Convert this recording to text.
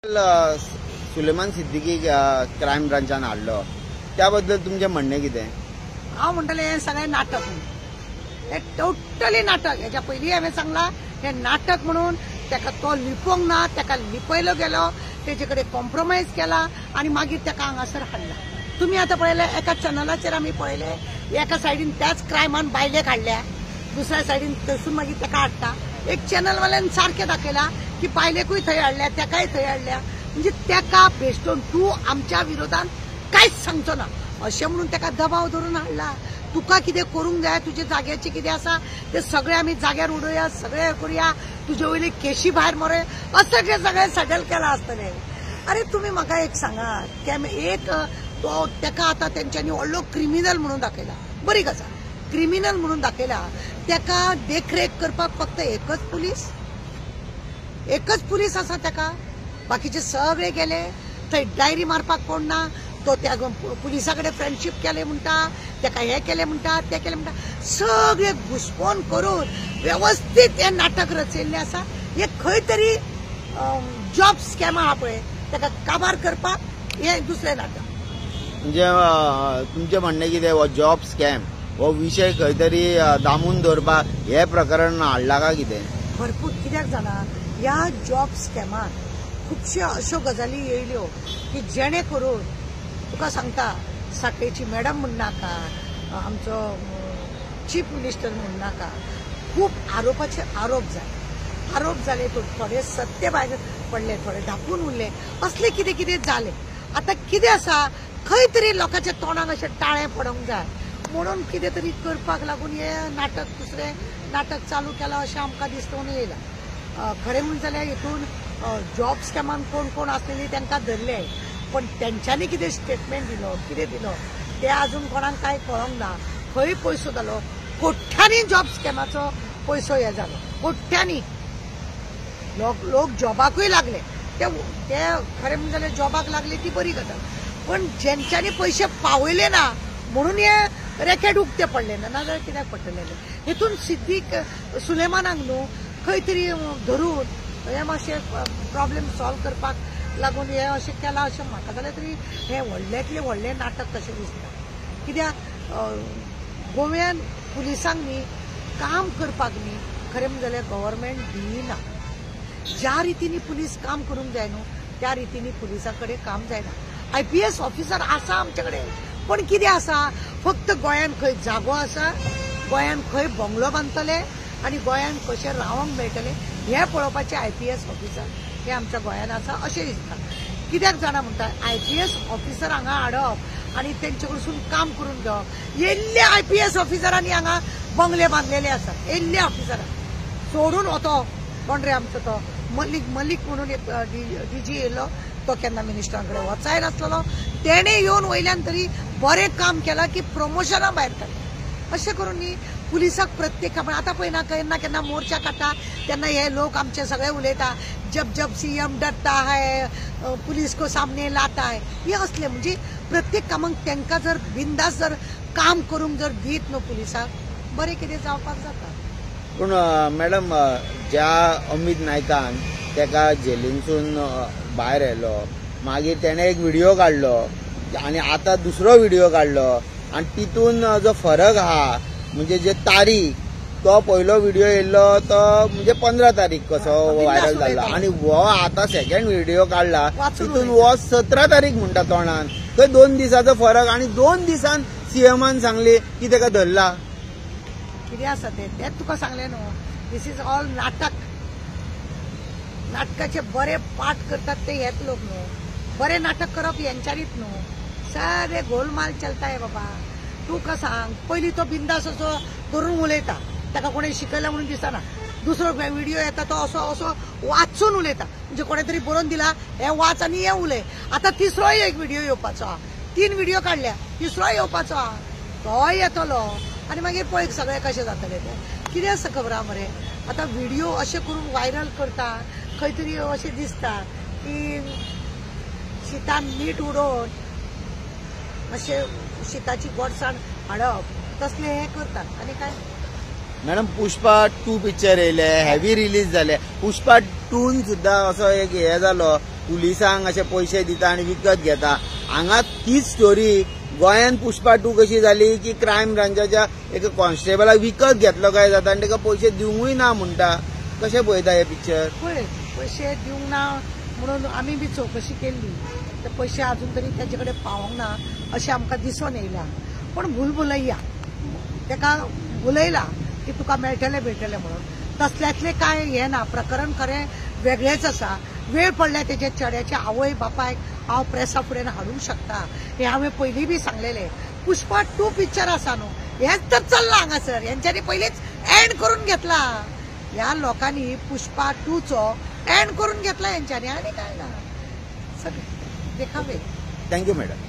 Suleman Siddiqui crime ब्रांचान हाडलो त्याबद्दल तुमचे म्हणणे कितें? हांव म्हणटलें हें सगळें नाटक म्हणून, हें टोटली नाटक. हेच्या पयलीं हांवें सांगलां हें नाटक म्हणून. ताका तो लिपोवंक ना, ताका लिपयलो गेलो, तेजे कडेन कॉम्प्रोमायज केला आनी मागीर ताका हांगासर हाडला. तुमी आतां पळयलें एका चॅनलाचेर आमी पळयलें एका सायडीन त्याच क्रायमान बायलेक हाडल्या, दुसऱ्या सायडीन थंयसून मागीर ताका हाडटा. एक चॅनलवाल्यान सारकें दाखयला की बायलेकूय थंय हाडल्या, ताकाय थंय हाडल्या. म्हणजे ताका बेस्ड ऑन तूं आमच्या विरोधान कांयच सांगचो ना अशें म्हणून ताका दबाव धरून हाडला. तुका कितें करूंक जाय, तुजे जाग्याचें कितें आसा ते सगळें आमी जाग्यार उडोवया, सगळें करुया, तुजे वयली केशी भायर मरे अशें सगळें सेटल केलां आसतलें. अरे तुमी म्हाका एक सांगात, एक तो ताका आतां तेंच्यांनी व्हडलो क्रिमिनल म्हणून दाखयला, बरी गजाल, क्रिमिनल म्हणून दाखयला. ताका देखरेख करपाक फक्त एकच पुलीस आसा ताका, बाकीचे सगळे गेले. थंय डायरी मारपाक कोण ना, तो त्या पुलिसा कडेन फ्रेंडशीप केले म्हणटा, ताका हे केले म्हणटा, ते केले म्हणटा. सगळे घुसपण करून व्यवस्थीत हे नाटक रचयल्लें आसा. हे खंय तरी जॉब स्कॅम आहा पळय ताका काबार करपाक हे दुसरें नाटक. म्हणजे तुमचें म्हणणें कितें, हो जॉब स्कॅम हो विशय खंय तरी दामून दवरपाक हे प्रकरण हाडला काय कितें? भरपूर कित्याक जाणा, ह्या जॉब स्कॅमान खुबश्यो अश्यो गजाली येयल्यो की जेणे करून तुका सांगता, साखळेची मॅडम म्हणनाका, आमचो चीफ मिनिस्टर म्हणनाका, खूब आरोप जाले. थोडे सत्य भायर पडले, थोडे धापून उरले, असले कितें कितें जाले. आतां कितें आसा, खंय तरी लोकांच्या तोंडाक अशें टाळें पडोंक जाय म्हणून कितें तरी करपाक लागून हे नाटक दुसरें नाटक चालू केलां अशें आमकां दिसून येयला. खरें म्हणून जाल्यार हितून जॉब स्कॅमान कोण कोण आसलेली तांकां धरले, पण तेंच्यांनी कितें स्टेटमेंट दिलो, कितें दिलो ते आजून कोणाक कांय कळोंक ना. खंय पयसो जालो, कोट्यांनी जॉब स्कॅमाचो पयसो हे जालो, कोट्यांनी. लोक जॉबाकूय लागले, ते खरें म्हणून जाल्यार जॉबाक लागले ती बरी गजाल, पण जेंच्यांनी पयशे पावयले ना म्हणून हे रेकेट उक्ते पडले ना, नाजाल्यार कित्याक पडटले. हितून सिद्दीक सुलेमानाक न्हू खंय तरी धरून हे मातशें प्रॉब्लेम सॉल्व करपाक लागून हे अशें केलां अशें म्हाका जाल्यार तरी हे व्हडल्यांतलें व्हडलें नाटक कशें दिसता. कित्याक गोव्यान पुलिसांक न्ही काम करपाक न्ही खरें म्हणून जाल्यार गव्हर्मेंट दिना. ज्या रितीनी पुलीस काम करूंक जाय न्हू त्या रितीनी पुलिसां कडेन काम जायना. IPS ऑफिसर आसा आमचे कडेन, पण कितें आसा, फक्त गोंयान खंय जागो आसा, गोंयान खंय बंगलो बांदतले आनी गोंयान कशें रावंक मेळटलें हें पळोवपाचें IPS ऑफिसर हे आमच्या गोंयान आसा अशें दिसता. कित्याक जाणा म्हणटा, IPS ऑफिसर हांगा हाडप आनी तेंचे कडसून काम करून घेवप. येयल्ले IPS ऑफिसरांनी हांगा बंगले बांदलेले आसात, येयल्ले ऑफिसरां सोडून वतो कोण रे आमचो तो मलीक म्हणून एक DG येयलो, तो केन्ना मिनिस्टरां कडेन वचाय नासलेलो, तेणे येवन वयल्यान तरी बरें काम केलां की प्रमोशनां भायर काडलीं. अशें करून न्ही पुलिसाक प्रत्येक काम. आतां पळय ना, केन्ना केन्ना मोर्चा काडटा तेन्ना हे लोक आमचे सगळे उलयता, जब CM डरता है, पुलिस को सामने लाता है, हे असले. म्हणजे प्रत्येक कामाक तांकां जर बिंदास जर काम करूंक जर दीत न्हू पुलिसाक, बरें कितें जावपाक जाता. पूण मॅडम, ज्या अमित नायकान ताका जेलींतसून भायर येयलो, मागीर तेणें एक व्हिडिओ काडलो आनी आतां दुसरो व्हिडिओ काडलो, आनी तितून जो फरक आहा म्हणजे जे तारीख, तो पयलो व्हिडिओ येयल्लो तो म्हणजे 15 तारीख कसो व्हायरल जाल्लो, आनी हो आतां सेकंड व्हिडिओ काडला तितून हो 17 तारीख म्हणटा तोंडान. थंय 2 दिसाचो फरक, आनी 2 दिसान CMन सांगली की ताका धरला. कितें आसा तें तुका सांगलें न्हू, दिस इज ऑल नाटक. नाटकाचे बरे पाठ करतात ते हेच लोक न्हू, बरे नाटक करप हेंच्यांनीच न्हू. सारे गोलमाल चलताय बाबा. तू का सांग, पयलीं तो बिंदास असो धरून उलयता, ताका कोणें शिकयला म्हणून दिसना. दुसरो व्हिडिओ येता तो असो वाचून उलयता, म्हणजे कोणें तरी बरोवन दिला हे वाच आनी हे उलय. आतां तिसरोय एक व्हिडिओ येवपाचो आहा, 3 व्हिडिओ काडल्या, तिसरोय येवपाचो आहा, तोय येतलो आनी मागीर पळय सगळें कशें जातलें तें. कितें आसा खबर आहा मरे, आतां व्हिडिओ अशें करून व्हायरल करता, खंय तरी अशें दिसता की शितान मीठ उडोवन अशें शिताची गोडसाण हाडप, तसले हे करतात आनी काय. मॅडम, पुष्पा 2 पिक्चर येयले, हेवी रिलीज जाले. पुष्पा 2 सुद्धा असो एक हे जालो पुलिसांक अशे पयशे दिता आनी विकत घेता. हांगा तीच स्टोरी गोंयान पुष्पा 2 कशी जाली की क्रायम ब्रांचाच्या एका कॉन्स्टेबलाक विकत घेतलो काय जाता आनी ताका पयशे दिवंकूय ना म्हणटा. कशें पळयता हे पिक्चर? पळय पयशे दिवंक ना म्हणून आमी बी चौकशी केल्ली. ते पयशे अजून तरी तेजे कडेन पावोंक ना अशें आमकां दिसून येयला. पण भुलभुलैया तेका उलयला की तुका मेळटले म्हणून. तसल्यातले काय हे ना. प्रकरण खरें वेगळेच आसा. वेळ पडल्यार तेजे चेड्याच्या आवय बापायक हांव प्रेसा फुडें हाडूंक शकता. हे हांवें पयलीं बी सांगलेलें. पुष्पा 2 पिक्चर आसा न्हू, हेच तर चल्ला हांगासर. हेंच्यांनी पयलींच एंड करून घेतला. ह्या लोकांनी पुष्पा 2चो एंड करून घेतला हेंच्यांनी, आनी काय ना. सगळे देखावे. Thank you madam.